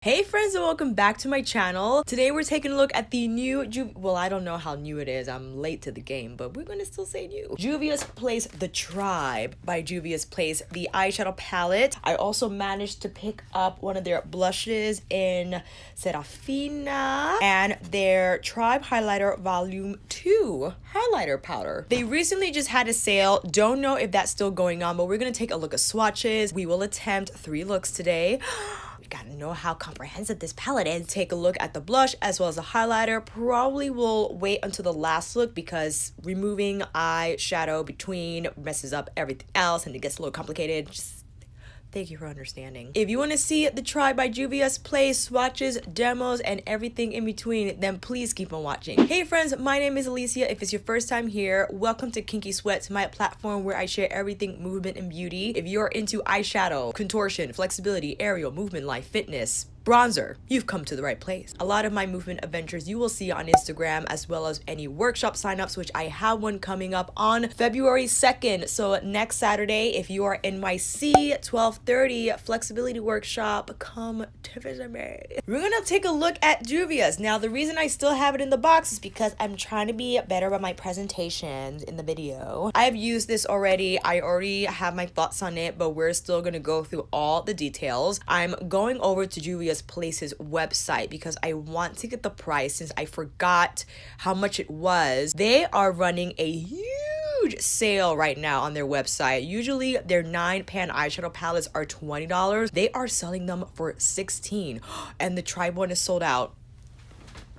Hey friends, and welcome back to my channel. Today we're taking a look at the new well, I don't know how new it is. I'm late to the game, but we're gonna still say new. Juvia'S Place The Tribe by Juvia'S Place, the eyeshadow palette. I also managed to pick up one of their blushes in Serafina and their Tribe Highlighter Volume 2 highlighter powder. They recently just had a sale. Don't know if that's still going on, but we're gonna take a look at swatches. We will attempt 3 looks today. Gotta know how comprehensive this palette is. Take a look at the blush as well as the highlighter. Probably will wait until the last look because removing eyeshadow between messes up everything else and it gets a little complicated. Just thank you for understanding. If you want to see The Tribe by Juvia'S Place, swatches, demos, and everything in between, then please keep on watching. Hey friends, my name is Alicia. If it's your first time here, welcome to Kinky Sweats, my platform where I share everything movement and beauty. If you're into eyeshadow, contortion, flexibility, aerial, movement, life, fitness, bronzer, you've come to the right place. A lot of my movement adventures you will see on Instagram, as well as any workshop signups, which I have one coming up on February 2nd. So next Saturday, if you are in my C1230 flexibility workshop, come to visit me. We're gonna take a look at Juvia'S. Now, the reason I still have it in the box is because I'm trying to be better about my presentations in the video. I've used this already. I already have my thoughts on it, but we're still gonna go through all the details. I'm going over to Juvia'S Place's website because I want to get the price since I forgot how much it was. They are running a huge sale right now on their website. Usually their 9-pan eyeshadow palettes are $20. They are selling them for $16, and the Tribe one is sold out.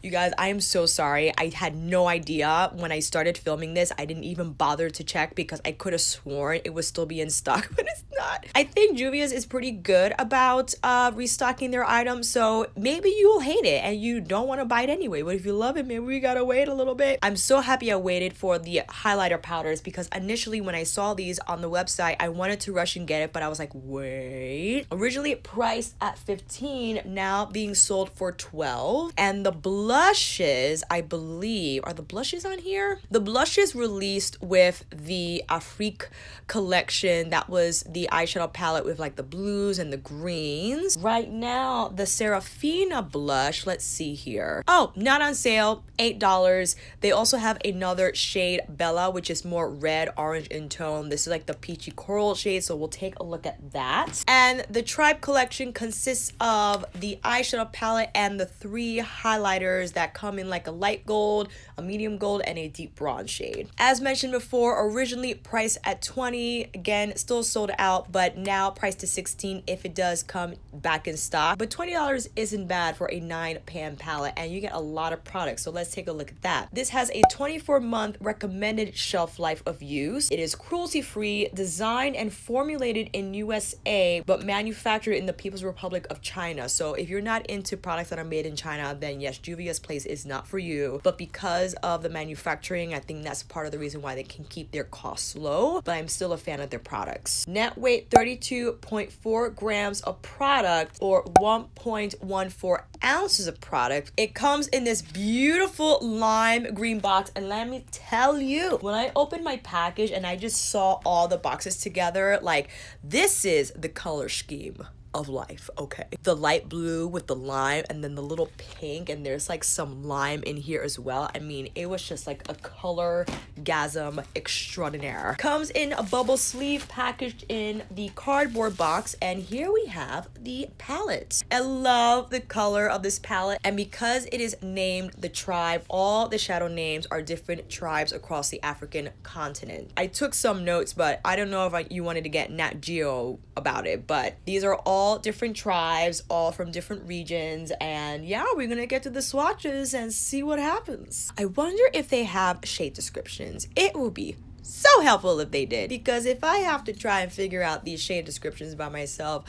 You guys, I am so sorry. I had no idea when I started filming this. I didn't even bother to check because I could have sworn it would still be in stock, but it's not. I think Juvia'S is pretty good about restocking their items, so maybe you will hate it and you don't want to buy it anyway, but if you love it, maybe we gotta wait a little bit. I'm so happy I waited for the highlighter powders because initially when I saw these on the website, I wanted to rush and get it, but I was like, wait. Originally priced at $15, now being sold for $12, and the blushes, I believe, are the blushes on here? The blushes released with the Afrique collection. That was the eyeshadow palette with like the blues and the greens. Right now, the Serafina blush, let's see here. Oh, not on sale, $8. They also have another shade, Bella, which is more red, orange in tone. This is like the peachy coral shade, so we'll take a look at that. And the Tribe collection consists of the eyeshadow palette and the 3 highlighters that come in like a light gold, a medium gold, and a deep bronze shade. As mentioned before, originally priced at $20, again still sold out, but now priced to $16 if it does come back in stock. But $20 isn't bad for a 9-pan palette, and you get a lot of products, so let's take a look at that. This has a 24-month recommended shelf life of use. It is cruelty-free, designed and formulated in USA, but manufactured in the People's Republic of China. So if you're not into products that are made in China, then yes, Juvia'S Place is not for you. But because of the manufacturing, I think that's part of the reason why they can keep their costs low, but I'm still a fan of their products. Net weight 32.4 grams of product, or 1.14 ounces of product. It comes in this beautiful lime green box, and let me tell you, when I opened my package and I just saw all the boxes together, like, this is the color scheme of life, okay? The light blue with the lime and then the little pink, and there's like some lime in here as well. I mean, it was just like a color-gasm extraordinaire. Comes in a bubble sleeve packaged in the cardboard box, and here we have the palette. I love the color of this palette, and because it is named The Tribe, all the shadow names are different tribes across the African continent. I took some notes, but I don't know if you wanted to get Nat Geo about it, but these are all different tribes, all from different regions, and yeah, we're gonna get to the swatches and see what happens. I wonder if they have shade descriptions. It would be so helpful if they did, because if I have to try and figure out these shade descriptions by myself,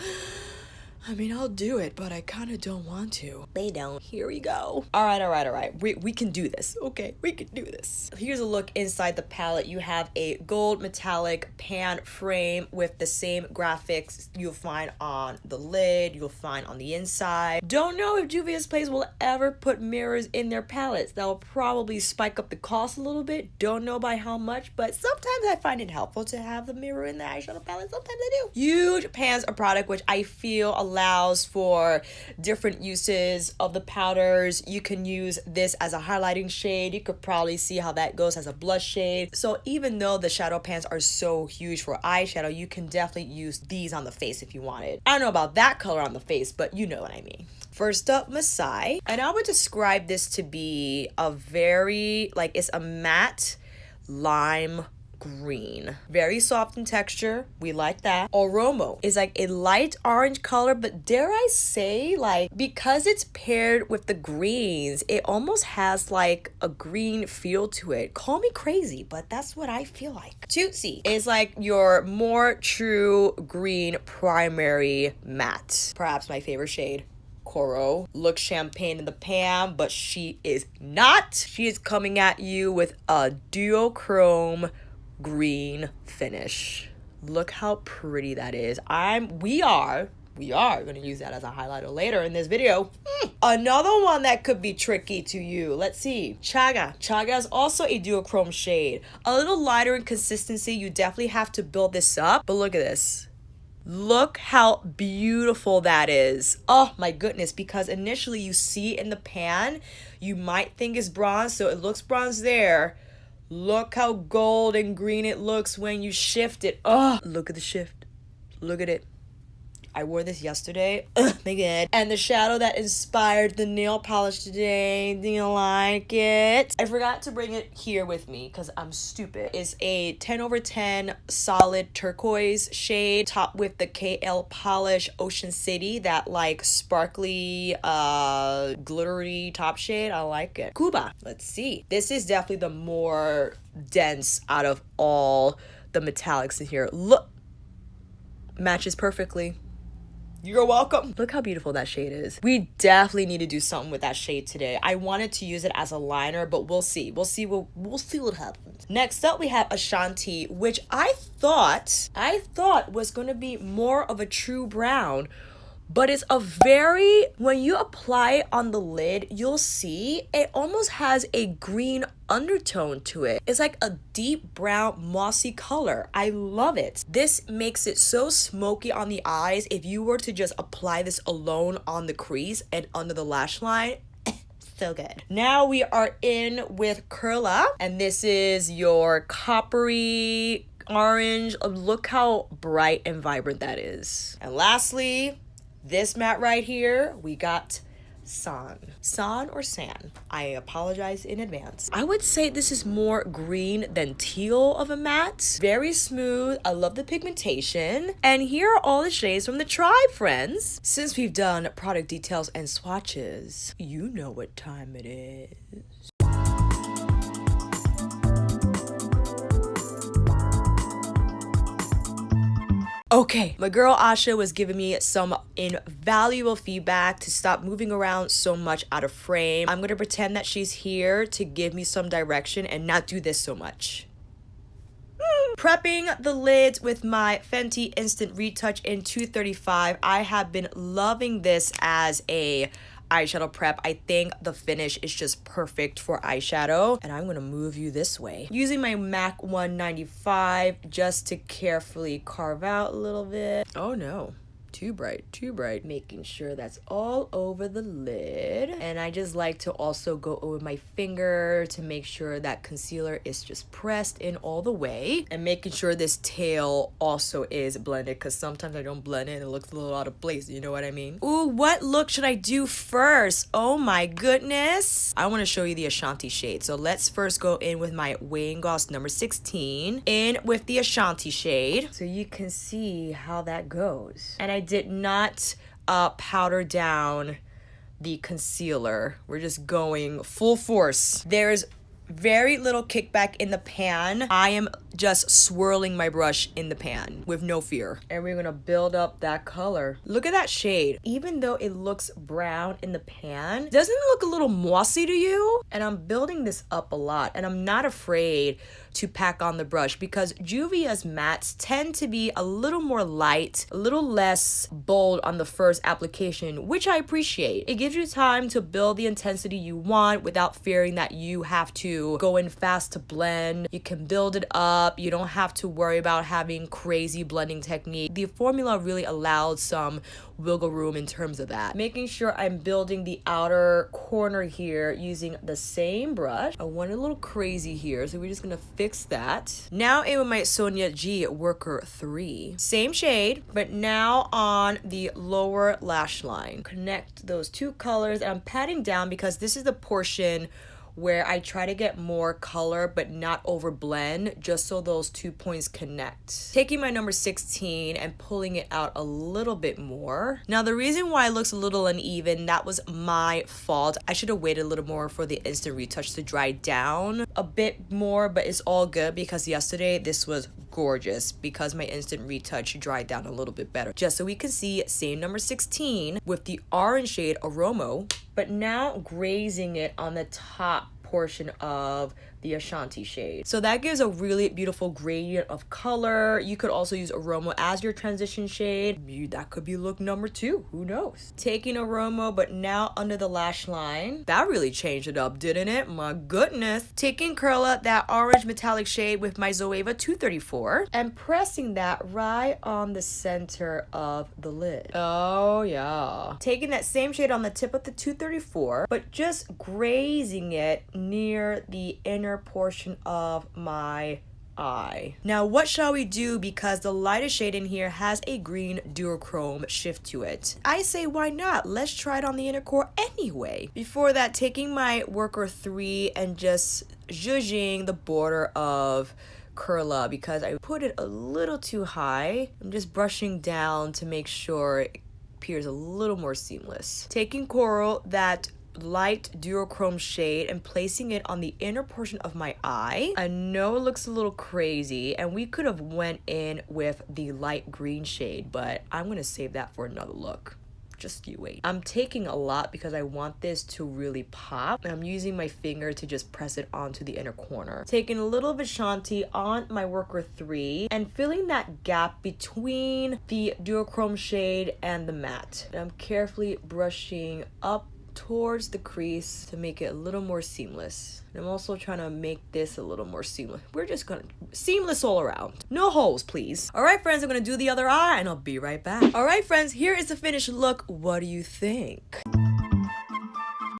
I mean, I'll do it, but I kind of don't want to. They don't. Here we go. All right. We can do this. Okay, we can do this. Here's a look inside the palette. You have a gold metallic pan frame with the same graphics you'll find on the lid, you'll find on the inside. Don't know if Juvia'S Place will ever put mirrors in their palettes. That will probably spike up the cost a little bit. Don't know by how much, but sometimes I find it helpful to have the mirror in the eyeshadow palette. Sometimes I do. Huge pans of product, which I feel a allows for different uses of the powders. You can use this as a highlighting shade. You could probably see how that goes as a blush shade. So even though the shadow pans are so huge for eyeshadow, you can definitely use these on the face if you wanted. I don't know about that color on the face, but you know what I mean. First up, MICHI. And I would describe this to be a very, like, it's a matte lime green. Very soft in texture. We like that. Oromo is like a light orange color, but dare I say, like, because it's paired with the greens, it almost has like a green feel to it. Call me crazy, but that's what I feel like. Tootsie is like your more true green primary matte. Perhaps my favorite shade. Coral looks champagne in the pan, but she is not. She is coming at you with a duochrome green finish. Look how pretty that is. We are gonna use that as a highlighter later in this video. Another one that could be tricky to you. Let's see. Chaga. Chaga is also a duochrome shade. A little lighter in consistency. You definitely have to build this up, but look at this. Look how beautiful that is. Oh my goodness, because initially you see in the pan, you might think it's bronze, so it looks bronze there. Look how gold and green it looks when you shift it. Oh, look at the shift. Look at it. I wore this yesterday. My God. And the shadow that inspired the nail polish today. Do you like it? I forgot to bring it here with me because I'm stupid. It's a 10/10 solid turquoise shade topped with the KL polish Ocean City. That like sparkly, glittery top shade. I like it. Cuba. Let's see. This is definitely the more dense out of all the metallics in here. Look. Matches perfectly. You're welcome. Look how beautiful that shade is. We definitely need to do something with that shade today. I wanted to use it as a liner, but we'll see. We'll see what happens. Next up, we have Ashanti, which I thought was going to be more of a true brown. But it's a very, when you apply it on the lid, you'll see it almost has a green undertone to it. It's like a deep brown mossy color. I love it. This makes it so smoky on the eyes. If you were to just apply this alone on the crease and under the lash line, so good. Now we are in with Curla, and this is your coppery orange. Look how bright and vibrant that is. And lastly, this matte right here, we got San or San. I apologize in advance. I would say this is more green than teal of a matte. Very smooth. I love the pigmentation. And here are all the shades from the tribe, friends. Since we've done product details and swatches, you know what time it is. Okay, my girl Asha was giving me some invaluable feedback to stop moving around so much out of frame. I'm gonna pretend that she's here to give me some direction and not do this so much. Prepping the lids with my Fenty Instant Retouch in 235. I have been loving this as a eyeshadow prep. I think the finish is just perfect for eyeshadow, and I'm gonna move you this way using my MAC 195 just to carefully carve out a little bit. Oh no, too bright, making sure that's all over the lid. And I just like to also go over my finger to make sure that concealer is just pressed in all the way, and making sure this tail also is blended, because sometimes I don't blend it and it looks a little out of place, you know what I mean? Ooh, what look should I do first? Oh my goodness, I want to show you the Ashanti shade. So let's first go in with my Weighing Gloss number 16 in with the Ashanti shade, so you can see how that goes. And I did not powder down the concealer. We're just going full force. There's very little kickback in the pan. I am just swirling my brush in the pan with no fear. And we're gonna build up that color. Look at that shade. Even though it looks brown in the pan, doesn't it look a little mossy to you? And I'm building this up a lot, and I'm not afraid to pack on the brush because Juvia'S mattes tend to be a little more light, a little less bold on the first application, which I appreciate. It gives you time to build the intensity you want without fearing that you have to to go in fast to blend. You can build it up. You don't have to worry about having crazy blending technique. The formula really allowed some wiggle room in terms of that. Making sure I'm building the outer corner here using the same brush. I went a little crazy here, so we're just gonna fix that. Now in with my Sonia G Worker 3. Same shade, but now on the lower lash line. Connect those two colors, and I'm patting down because this is the portion where I try to get more color but not over blend, just so those 2 points connect. Taking my number 16 and pulling it out a little bit more. Now the reason why it looks a little uneven, that was my fault. I should have waited a little more for the instant retouch to dry down a bit more, but it's all good because yesterday this was gorgeous because my instant retouch dried down a little bit better. Just so we can see, same number 16 with the orange shade Aromo, but now grazing it on the top portion of the Ashanti shade. So that gives a really beautiful gradient of color. You could also use Aromo as your transition shade. That could be look number 2, who knows? Taking Aromo, but now under the lash line. That really changed it up, didn't it? My goodness. Taking Curla, that orange metallic shade with my Zoeva 234, and pressing that right on the center of the lid. Oh yeah. Taking that same shade on the tip of the 234, but just grazing it near the inner portion of my eye. Now what shall we do, because the lightest shade in here has a green duochrome shift to it. I say why not? Let's try it on the inner core anyway. Before that, taking my Worker 3 and just zhuzhing the border of Curla because I put it a little too high. I'm just brushing down to make sure it appears a little more seamless. Taking Coral, that light duochrome shade, and placing it on the inner portion of my eye. I know it looks a little crazy and we could have went in with the light green shade, but I'm gonna save that for another look. Just you wait. I'm taking a lot because I want this to really pop. I'm using my finger to just press it onto the inner corner. Taking a little of Ashanti on my Worker 3 and filling that gap between the duochrome shade and the matte. And I'm carefully brushing up towards the crease to make it a little more seamless. And I'm also trying to make this a little more seamless. We're just gonna seamless all around. No holes, please. All right, friends, I'm gonna do the other eye and I'll be right back. All right, friends, here is the finished look. What do you think?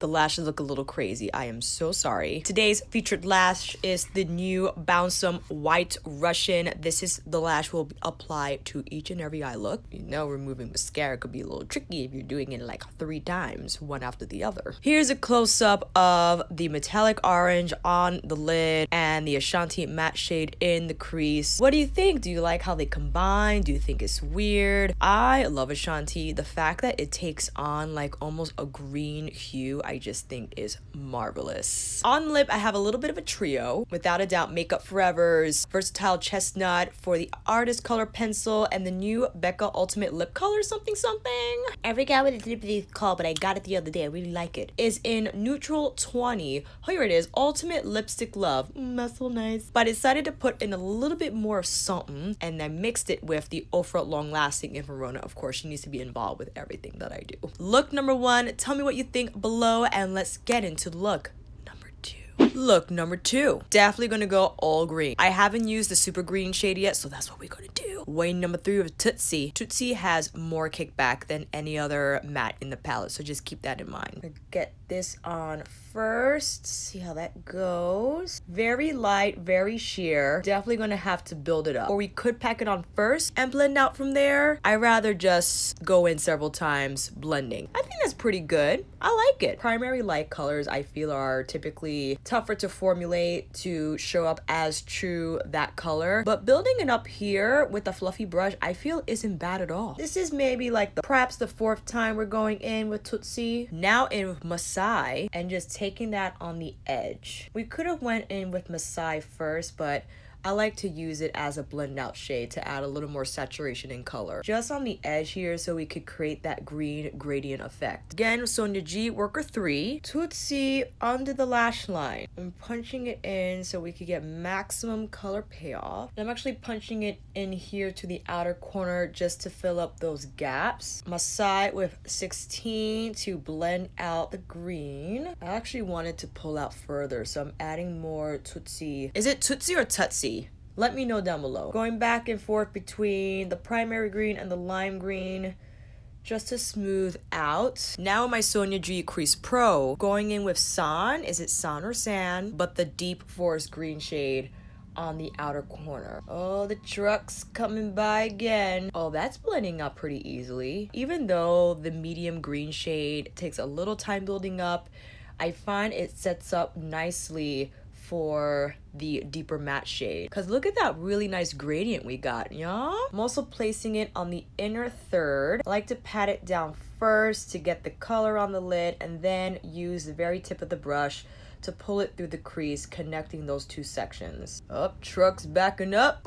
The lashes look a little crazy. I am so sorry. Today's featured lash is the new Bouncem White Russian. This is the lash we'll apply to each and every eye look. You know, removing mascara could be a little tricky if you're doing it like 3 times, one after the other. Here's a close-up of the metallic orange on the lid and the Ashanti matte shade in the crease. What do you think? Do you like how they combine? Do you think it's weird? I love Ashanti. The fact that it takes on like almost a green hue, I just think is marvelous. On the lip, I have a little bit of a trio. Without a doubt, Makeup Forever's Versatile Chestnut for the Artist Color Pencil and the new Becca Ultimate Lip Color something. I forgot what the lip is called, but I got it the other day. I really like it. Is in Neutral 20. Here it is, Ultimate Lipstick Love. That's so nice. But I decided to put in a little bit more of something, and I mixed it with the Ofra Long Lasting in Verona. Of course, she needs to be involved with everything that I do. Look number 1, tell me what you think below, and let's get into look number 2. Look number 2. Definitely gonna go all green. I haven't used the super green shade yet, so that's what we're gonna do. Way number 3 of Tootsie. Tootsie has more kickback than any other matte in the palette, so just keep that in mind. Get this on first, see how that goes. Very light, very sheer. Definitely gonna have to build it up, or we could pack it on first and blend out from there. I rather just go in several times blending. I think that's pretty good. I like it. Primary light colors I feel are typically tougher to formulate to show up as true that color, but building it up here with a fluffy brush I feel isn't bad at all. This is maybe like perhaps the 4th time we're going in with Tootsie. Now in with Masai and just taking that on the edge. We could have went in with Masai first, but I like to use it as a blend out shade to add a little more saturation in color. Just on the edge here so we could create that green gradient effect. Again, Sonia G, worker 3. Tootsie under the lash line. I'm punching it in so we could get maximum color payoff. And I'm actually punching it in here to the outer corner just to fill up those gaps. Masai with 16 to blend out the green. I actually wanted to pull out further, so I'm adding more Tootsie. Is it Tootsie or Tutsie? Let me know down below. Going back and forth between the primary green and the lime green just to smooth out. Now my Sonia G Crease Pro, going in with San, is it San or San? But the deep forest green shade on the outer corner. Oh, the truck's coming by again. Oh, that's blending up pretty easily. Even though the medium green shade takes a little time building up, I find it sets up nicely for the deeper matte shade. Cause look at that really nice gradient we got, yeah? I'm also placing it on the inner third. I like to pat it down first to get the color on the lid and then use the very tip of the brush to pull it through the crease, connecting those two sections. Up, truck's backing up.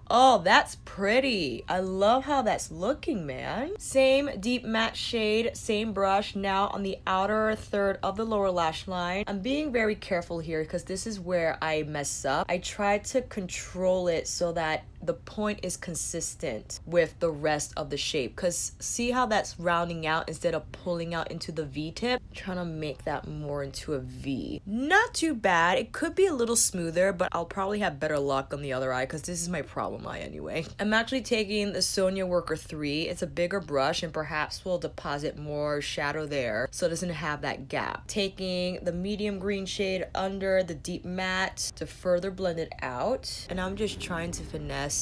Oh, that's pretty. I love how that's looking, man. Same deep matte shade, same brush, now on the outer third of the lower lash line. I'm being very careful here because this is where I mess up. I try to control it so that the point is consistent with the rest of the shape, because see how that's rounding out instead of pulling out into the V tip? I'm trying to make that more into a V. Not too bad. It could be a little smoother, but I'll probably have better luck on the other eye because this is my problem eye anyway. I'm actually taking the Sonia Worker 3. It's a bigger brush and perhaps we'll deposit more shadow there so it doesn't have that gap. Taking the medium green shade under the deep matte to further blend it out. And I'm just trying to finesse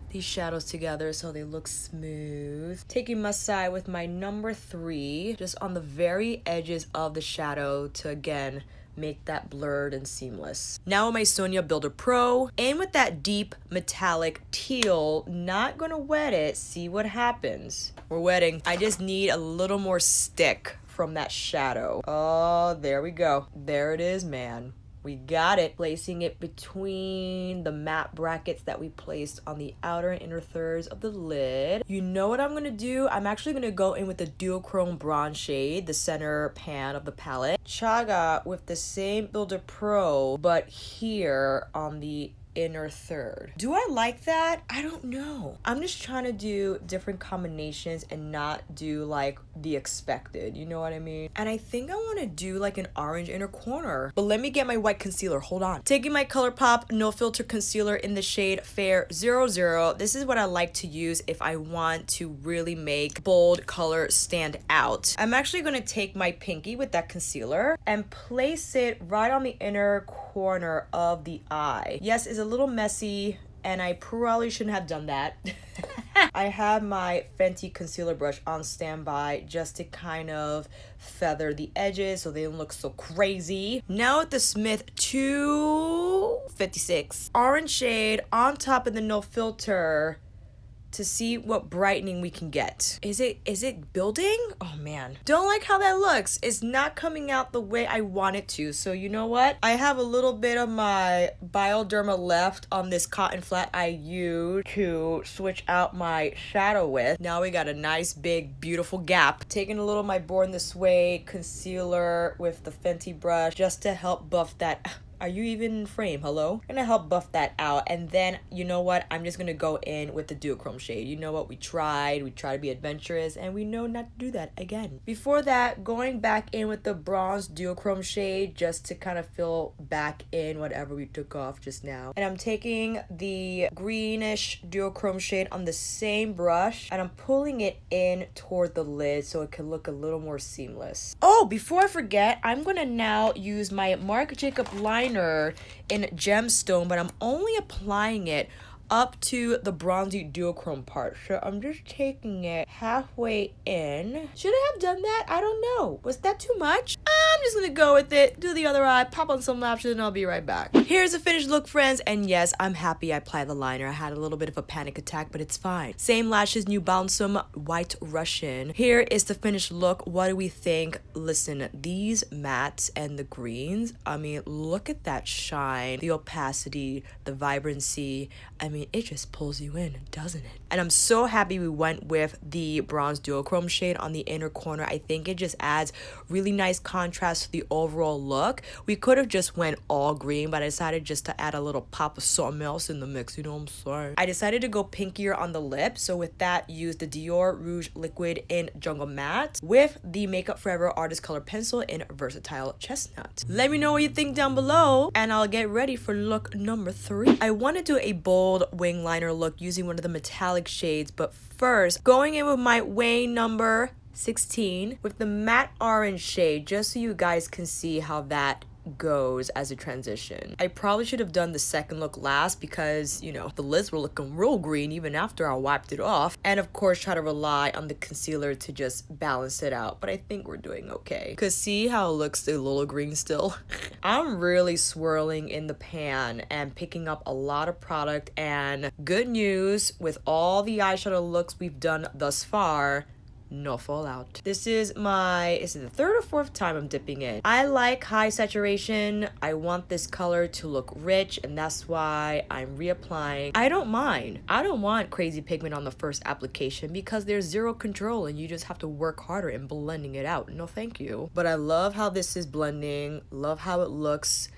these shadows together so they look smooth. Taking Masai with my number 3 just on the very edges of the shadow to again make that blurred and seamless. Now my Sonia Builder Pro, and with that deep metallic teal, not gonna wet it, see what happens. We're wetting. I just need a little more stick from that shadow. Oh, there we go. There it is, man. We got it. Placing it between the matte brackets that we placed on the outer and inner thirds of the lid. You know what I'm gonna do? I'm actually gonna go in with the duochrome bronze shade, the center pan of the palette. Chaga with the same Builder Pro, but here on the inner third. Do I like that? I don't know. I'm just trying to do different combinations and not do like the expected, you know what I mean? And I think I want to do like an orange inner corner, but let me get my white concealer. Hold on. Taking my ColourPop No Filter concealer in the shade Fair 00. This is what I like to use if I want to really make bold color stand out. I'm actually going to take my pinky with that concealer and place it right on the inner corner of the eye. Yes, it's a little messy and I probably shouldn't have done that. I have my Fenty concealer brush on standby just to kind of feather the edges so they don't look so crazy. Now with the Smith 256 orange shade on top of the No Filter to see what brightening we can get. Is it building? Oh man. Don't like how that looks. It's not coming out the way I want it to. So you know what? I have a little bit of my Bioderma left on this cotton flat I used to switch out my shadow with. Now we got a nice big beautiful gap. Taking a little of my Born This Way concealer with the Fenty brush just to help buff that. Are you even in frame? Hello? I'm gonna help buff that out. And then, you know what? I'm just gonna go in with the duochrome shade. You know what? We tried to be adventurous and we know not to do that again. Before that, going back in with the bronze duochrome shade just to kind of fill back in whatever we took off just now. And I'm taking the greenish duochrome shade on the same brush and I'm pulling it in toward the lid so it can look a little more seamless. Oh, before I forget, I'm gonna now use my Marc Jacob liner in Gemstone, but I'm only applying it up to the bronzy duochrome part. So I'm just taking it halfway in. Should I have done that? I don't know. Was that too much? I'm just gonna go with it, do the other eye, pop on some lashes, and I'll be right back. Here's the finished look, friends, and yes, I'm happy I applied the liner. I had a little bit of a panic attack, but it's fine. Same lashes, New Balsam White Russian. Here is the finished look. What do we think? Listen, these mattes and the greens, I mean, look at that shine, the opacity, the vibrancy. I mean, it just pulls you in, doesn't it? And I'm so happy we went with the bronze duochrome shade on the inner corner. I think it just adds really nice contrast to the overall look. We could have just went all green, but I decided just to add a little pop of something else in the mix, you know what I'm saying? I decided to go pinkier on the lip, so with that, use the Dior Rouge Liquid in Jungle Matte with the Makeup Forever Artist Color Pencil in Versatile Chestnut. Let me know what you think down below, and I'll get ready for look number 3. I want to do a bold wing liner look using one of the metallic shades, but first, going in with my wing number 16 with the matte orange shade, just so you guys can see how that goes as a transition. I probably should have done the second look last because, you know, the lids were looking real green even after I wiped it off. And of course, try to rely on the concealer to just balance it out. But I think we're doing okay. Because see how it looks a little green still? I'm really swirling in the pan and picking up a lot of product. And good news, with all the eyeshadow looks we've done thus far, no fallout. This is is it the third or fourth time I'm dipping in? I like high saturation. I want this color to look rich, and that's why I'm reapplying. I don't mind. I don't want crazy pigment on the first application because there's zero control and you just have to work harder in blending it out. No thank you. But I love how this is blending. Love how it looks.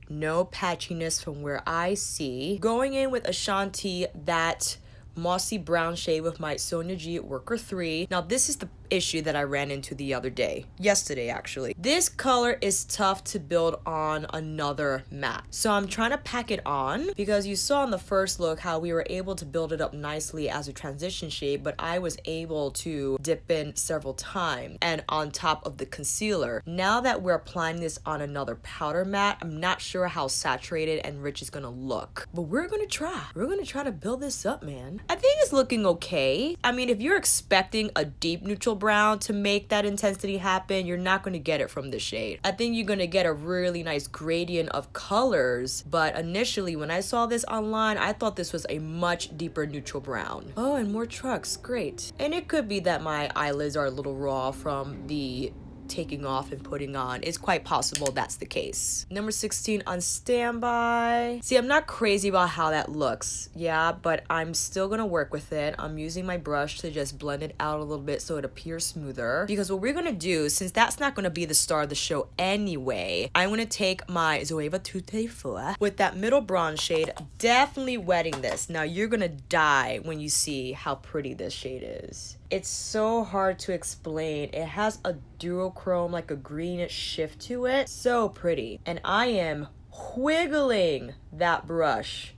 No patchiness from where I see. Going in with Ashanti, that mossy brown shade with my Sonia G Worker 3. Now this is the issue that I ran into the other day, yesterday actually. This color is tough to build on another matte, so I'm trying to pack it on because you saw in the first look how we were able to build it up nicely as a transition shade, but I was able to dip in several times and on top of the concealer. Now that we're applying this on another powder matte, I'm not sure how saturated and rich it's gonna look, but we're gonna try to build this up, man. I think it's looking okay. I mean, if you're expecting a deep neutral brown to make that intensity happen, you're not going to get it from this shade. I think you're going to get a really nice gradient of colors, but initially when I saw this online, I thought this was a much deeper neutral brown. Oh, and more trucks, great. And it could be that my eyelids are a little raw from the taking off and putting on. It's quite possible that's the case. Number 16 on standby. See, I'm not crazy about how that looks, yeah, but I'm still gonna work with it. I'm using my brush to just blend it out a little bit so it appears smoother, because what we're gonna do, since that's not gonna be the star of the show anyway, I'm gonna take my Zoeva Tutte Four with that middle bronze shade, definitely wetting this. Now you're gonna die when you see how pretty this shade is. It's so hard to explain. It has a duochrome, like a greenish shift to it. So pretty. And I am wiggling that brush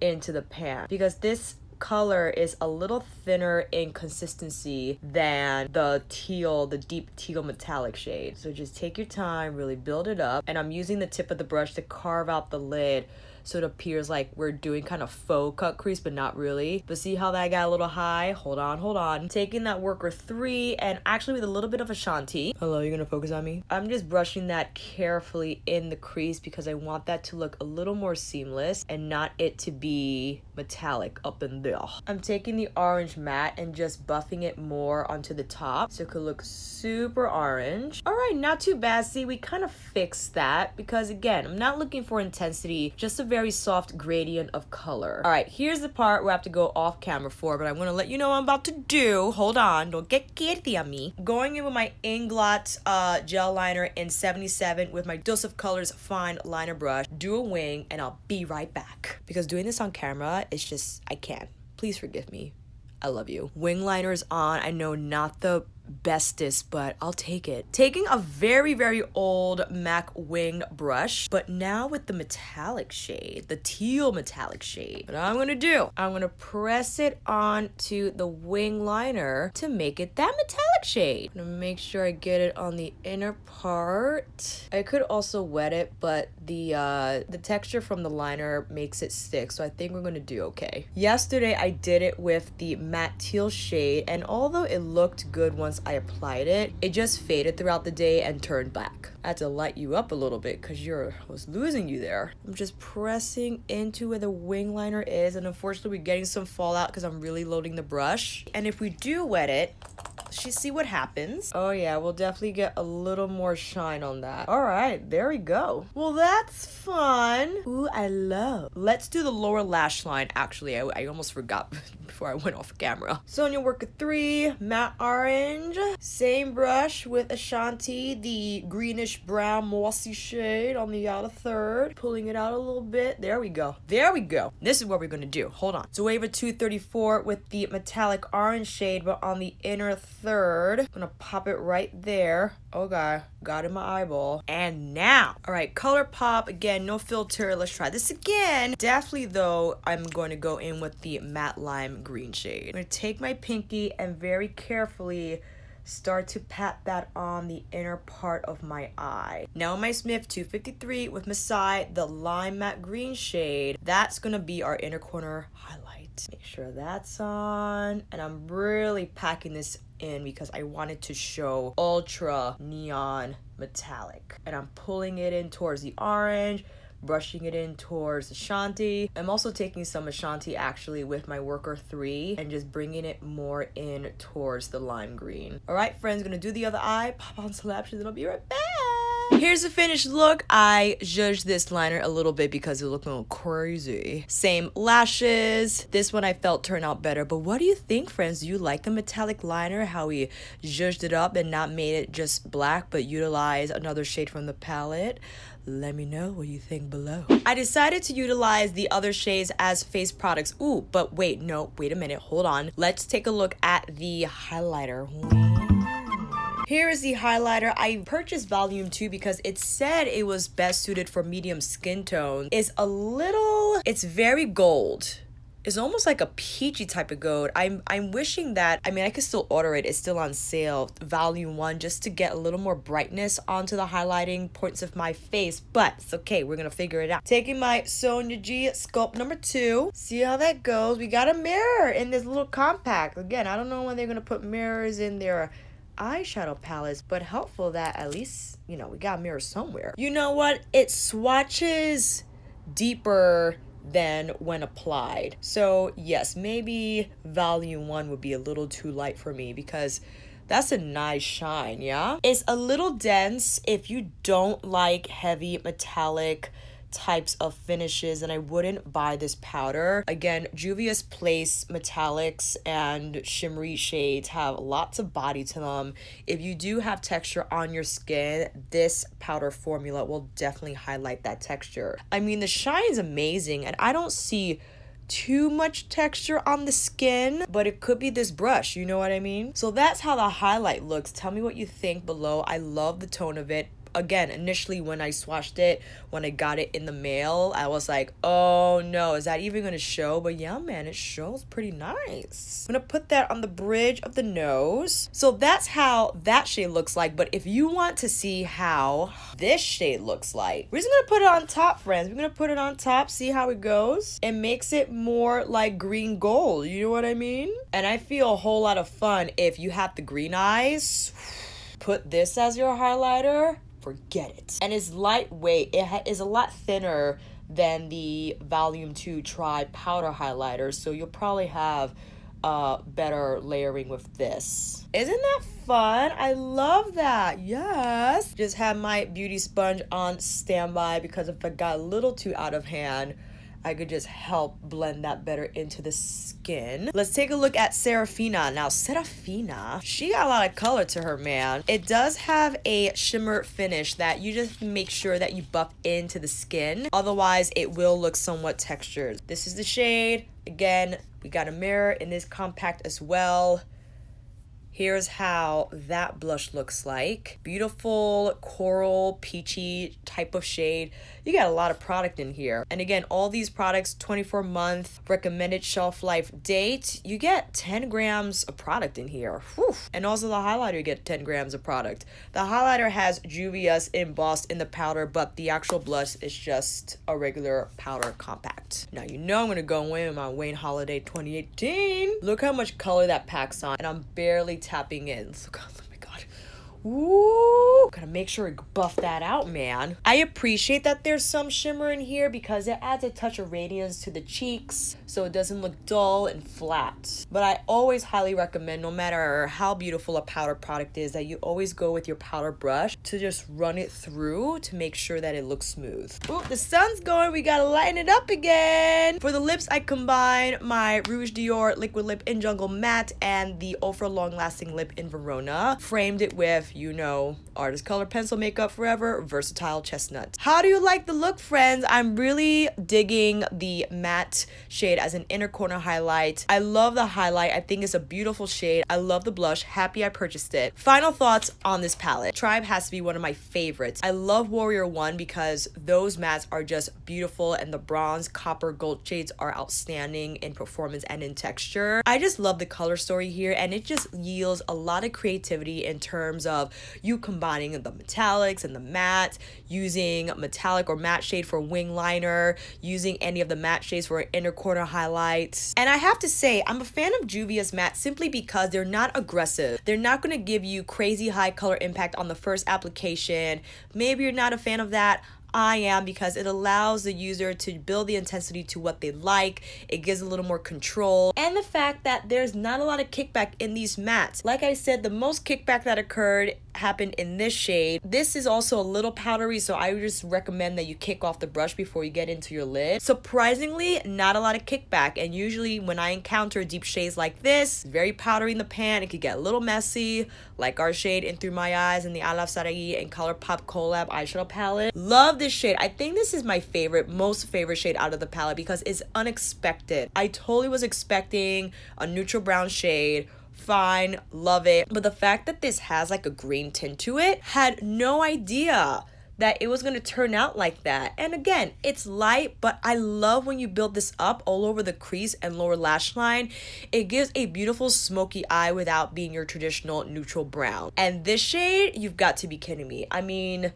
into the pan because this color is a little thinner in consistency than the teal, the deep teal metallic shade. So just take your time, really build it up. And I'm using the tip of the brush to carve out the lid so it appears like we're doing kind of faux cut crease, but not really. But see how that got a little high? Hold on. Taking that Worker 3 and actually with a little bit of Ashanti. Hello, you're gonna focus on me? I'm just brushing that carefully in the crease because I want that to look a little more seamless and not it to be metallic up in there. I'm taking the orange matte and just buffing it more onto the top so it could look super orange. All right, not too bad. See, we kind of fixed that because again, I'm not looking for intensity, just a very soft gradient of color. All right, here's the part where I have to go off camera for, but I'm gonna let you know what I'm about to do. Hold on, don't get kitty on me. Going in with my Inglot gel liner in 77 with my Dose of Colors fine liner brush, do a wing, and I'll be right back. Because doing this on camera, it's just, I can't. Please forgive me. I love you. Wing liner is on. I know not the bestest, but I'll take it. Taking a very, very old MAC winged brush, but now with the metallic shade, the teal metallic shade. What I'm gonna do, I'm gonna press it onto the wing liner to make it that metallic shade. I'm gonna make sure I get it on the inner part. I could also wet it, but the texture from the liner makes it stick, so I think we're gonna do okay. Yesterday, I did it with the matte teal shade, and although it looked good once I applied it, it just faded throughout the day and turned black. I had to light you up a little bit because I was losing you there. I'm just pressing into where the wing liner is, and unfortunately we're getting some fallout because I'm really loading the brush. And if we do wet it, see what happens. Oh yeah, we'll definitely get a little more shine on that. All right, there we go. Well, that's fun. Ooh, I love. Let's do the lower lash line. Actually, I almost forgot before I went off camera. So on your work of 3, matte orange. Same brush with Ashanti, the greenish brown mossy shade on the outer third. Pulling it out a little bit. There we go. There we go. This is what we're gonna do. Hold on. So wave a 234 with the metallic orange shade, but on the inner third. I'm gonna pop it right there. Okay, got in my eyeball. And now, all right, color pop again, no filter. Let's try this again. Definitely though, I'm going to go in with the matte lime green shade. I'm gonna take my pinky and very carefully start to pat that on the inner part of my eye. Now my Smith 253 with MICHI, the lime matte green shade. That's gonna be our inner corner highlight. Make sure that's on. And I'm really packing this in because I wanted to show ultra neon metallic. And I'm pulling it in towards the orange, brushing it in towards Ashanti. I'm also taking some Ashanti actually with my worker 3 and just bringing it more in towards the lime green. All right, friends, gonna do the other eye, pop on some lashes, and I'll be right back. Here's the finished look. I judged this liner a little bit because it looked a little crazy. Same lashes. This one I felt turned out better. But what do you think, friends? Do you like the metallic liner? How we judged it up and not made it just black, but utilized another shade from the palette? Let me know what you think below. I decided to utilize the other shades as face products. Ooh, but wait a minute, hold on. Let's take a look at the highlighter. Here is the highlighter. I purchased volume 2 because it said it was best suited for medium skin tone. It's very gold. It's almost like a peachy type of gold. I'm wishing that, I could still order it. It's still on sale, volume 1, just to get a little more brightness onto the highlighting points of my face. But it's okay, we're gonna figure it out. Taking my Sonia G Sculpt number 2. See how that goes. We got a mirror in this little compact. Again, I don't know when they're gonna put mirrors in their eyeshadow palettes, but helpful that at least, we got a mirror somewhere. You know what? It swatches deeper than when applied. So yes, maybe volume 1 would be a little too light for me because that's a nice shine, yeah? It's a little dense if you don't like heavy metallic types of finishes, and I wouldn't buy this powder. Again, Juvia'S Place metallics and shimmery shades have lots of body to them. If you do have texture on your skin, this powder formula will definitely highlight that texture. The shine is amazing, and I don't see too much texture on the skin, but it could be this brush, you know what I mean? So that's how the highlight looks. Tell me what you think below. I love the tone of it. Again, initially when I swatched it, when I got it in the mail, I was like, oh no, is that even gonna show? But yeah, man, it shows pretty nice. I'm gonna put that on the bridge of the nose. So that's how that shade looks like. But if you want to see how this shade looks like, we're just gonna put it on top, friends. We're gonna put it on top, see how it goes. It makes it more like green gold, you know what I mean? And I feel a whole lot of fun if you have the green eyes. Put this as your highlighter. Forget it. And it's lightweight. It is a lot thinner than the volume 2 Tri powder highlighter, so you'll probably have better layering with this. Isn't that fun? I love that. Yes. Just have my beauty sponge on standby because if it got a little too out of hand, I could just help blend that better into the skin. Let's take a look at Serafina. Now, Serafina, she got a lot of color to her, man. It does have a shimmer finish that you just make sure that you buff into the skin. Otherwise, it will look somewhat textured. This is the shade. Again, we got a mirror in this compact as well. Here's how that blush looks like. Beautiful coral peachy type of shade. You got a lot of product in here. And again, all these products, 24-month recommended shelf life date. You get 10 grams of product in here. Whew. And also the highlighter, you get 10 grams of product. The highlighter has Juvia'S embossed in the powder, but the actual blush is just a regular powder compact. Now, you know I'm gonna go in with my Wayne Holiday 2018. Look how much color that packs on. And I'm barely tapping in. Look, oh my god. Ooh, gotta make sure we buff that out, man. I appreciate that there's some shimmer in here because it adds a touch of radiance to the cheeks so it doesn't look dull and flat. But I always highly recommend, no matter how beautiful a powder product is, that you always go with your powder brush to just run it through to make sure that it looks smooth. Ooh, the sun's going, we gotta lighten it up again. For the lips, I combine my Rouge Dior Liquid Lip in Jungle Matte and the Ultra Long Lasting Lip in Verona. Framed it with, you know, Artist Color Pencil Makeup Forever Versatile Chestnut. How do you like the look, friends? I'm really digging the matte shade as an inner corner highlight. I love the highlight. I think it's a beautiful shade. I love the blush. Happy I purchased it. Final thoughts on this palette. Tribe has to be one of my favorites. I love Warrior 1 because those mattes are just beautiful and the bronze, copper, gold shades are outstanding in performance and in texture. I just love the color story here, and it just yields a lot of creativity in terms of you combining the metallics and the matte, using metallic or matte shade for wing liner, using any of the matte shades for inner corner highlights. And I have to say, I'm a fan of Juvia'S matte simply because they're not aggressive. They're not going to give you crazy high color impact on the first application. Maybe you're not a fan of that. I am, because it allows the user to build the intensity to what they like. It gives a little more control. And the fact that there's not a lot of kickback in these mattes. Like I said, the most kickback that occurred happened in this shade. This is also a little powdery, so I would just recommend that you kick off the brush before you get into your lid. Surprisingly, not a lot of kickback. And usually when I encounter deep shades like this, very powdery in the pan, it could get a little messy, like our shade in Through My Eyes and the I Love Sarai and ColourPop collab eyeshadow palette. Love this shade. I think this is my favorite, most favorite shade out of the palette because it's unexpected. I totally was expecting a neutral brown shade. Fine, love it. But the fact that this has like a green tint to it, had no idea that it was going to turn out like that. And again, it's light, but I love when you build this up all over the crease and lower lash line. It gives a beautiful smoky eye without being your traditional neutral brown. And this shade, you've got to be kidding me. I mean,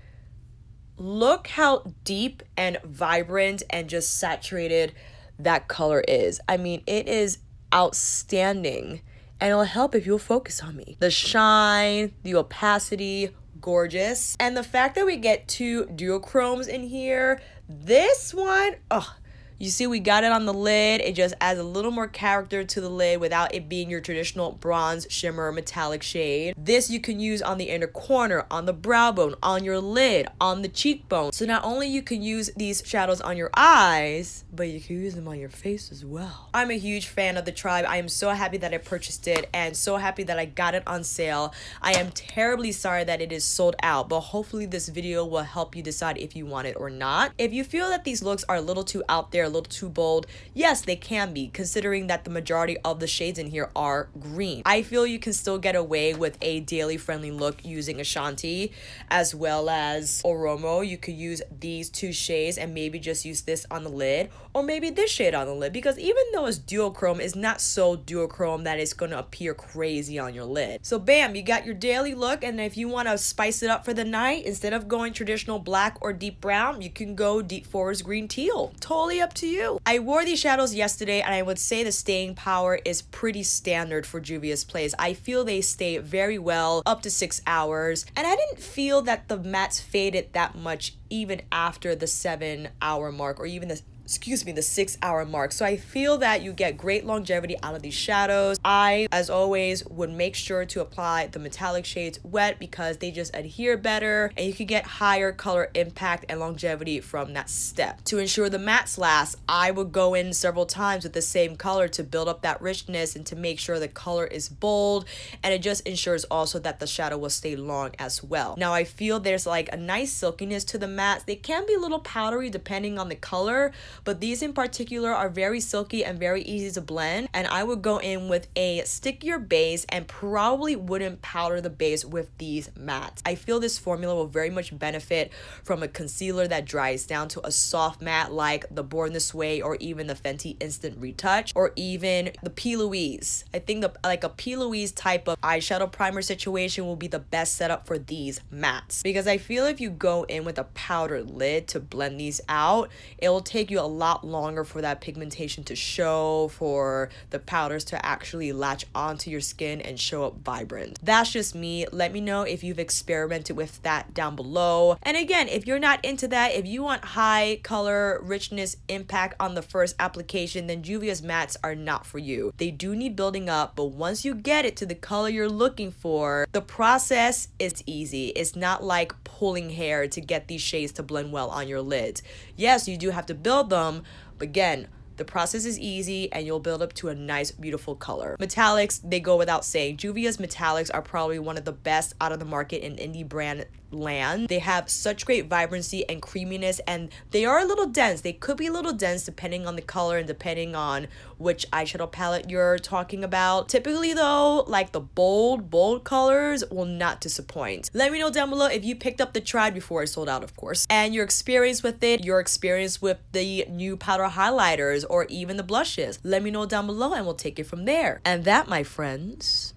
look how deep and vibrant and just saturated that color is. I mean, it is outstanding. And it'll help if you'll focus on me. The shine, the opacity, gorgeous. And the fact that we get two duochromes in here, this one, oh, you see we got it on the lid. It just adds a little more character to the lid without it being your traditional bronze shimmer metallic shade. This you can use on the inner corner, on the brow bone, on your lid, on the cheekbone. So not only you can use these shadows on your eyes, but you can use them on your face as well. I'm a huge fan of the Tribe. I am so happy that I purchased it and so happy that I got it on sale. I am terribly sorry that it is sold out, but hopefully this video will help you decide if you want it or not. If you feel that these looks are a little too out there, a little too bold, yes, they can be, considering that the majority of the shades in here are green. I feel you can still get away with a daily friendly look using Ashanti as well as Oromo. You could use these two shades and maybe just use this on the lid, or maybe this shade on the lid, because even though it's duochrome, it's not so duochrome that it's going to appear crazy on your lid. So bam, you got your daily look. And if you want to spice it up for the night, instead of going traditional black or deep brown, you can go deep forest green teal. Totally up to you. I wore these shadows yesterday and I would say the staying power is pretty standard for Juvia'S Place. I feel they stay very well, up to 6 hours, and I didn't feel that the mattes faded that much even after the 7-hour mark, or even the 6-hour mark. So I feel that you get great longevity out of these shadows. I, as always, would make sure to apply the metallic shades wet because they just adhere better and you can get higher color impact and longevity from that step. To ensure the mattes last, I would go in several times with the same color to build up that richness and to make sure the color is bold, and it just ensures also that the shadow will stay long as well. Now I feel there's like a nice silkiness to the mattes. They can be a little powdery depending on the color, but these in particular are very silky and very easy to blend. And I would go in with a stickier base and probably wouldn't powder the base with these mattes. I feel this formula will very much benefit from a concealer that dries down to a soft matte like the Born This Way, or even the Fenty Instant Retouch, or even the P. Louise. I think like a P. Louise type of eyeshadow primer situation will be the best setup for these mattes, because I feel if you go in with a powder lid to blend these out, it will take you a a lot longer for that pigmentation to show, for the powders to actually latch onto your skin and show up vibrant. That's just me. Let me know if you've experimented with that down below. And again, if you're not into that, if you want high color, richness, impact on the first application, then Juvia's mattes are not for you. They do need building up, but once you get it to the color you're looking for, the process is easy. It's not like pulling hair to get these shades to blend well on your lids. Yes, you do have to build them, but again, the process is easy and you'll build up to a nice, beautiful color. Metallics, they go without saying. Juvia's metallics are probably one of the best out of the market in indie brand land. They have such great vibrancy and creaminess, and they are a little dense. They could be a little dense depending on the color and depending on which eyeshadow palette you're talking about. Typically though, like the bold colors will not disappoint. Let me know down below if you picked up the Tribe before it sold out, of course, and your experience with it, your experience with the new powder highlighters, or even the blushes. Let me know down below and we'll take it from there. And that, my friends,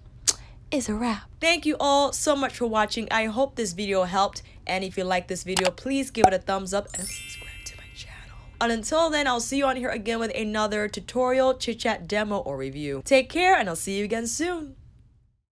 is a wrap. Thank you all so much for watching. I hope this video helped, and if you like this video, please give it a thumbs up and subscribe to my channel. And until then, I'll see you on here again with another tutorial, chit chat, demo, or review. Take care, and I'll see you again soon.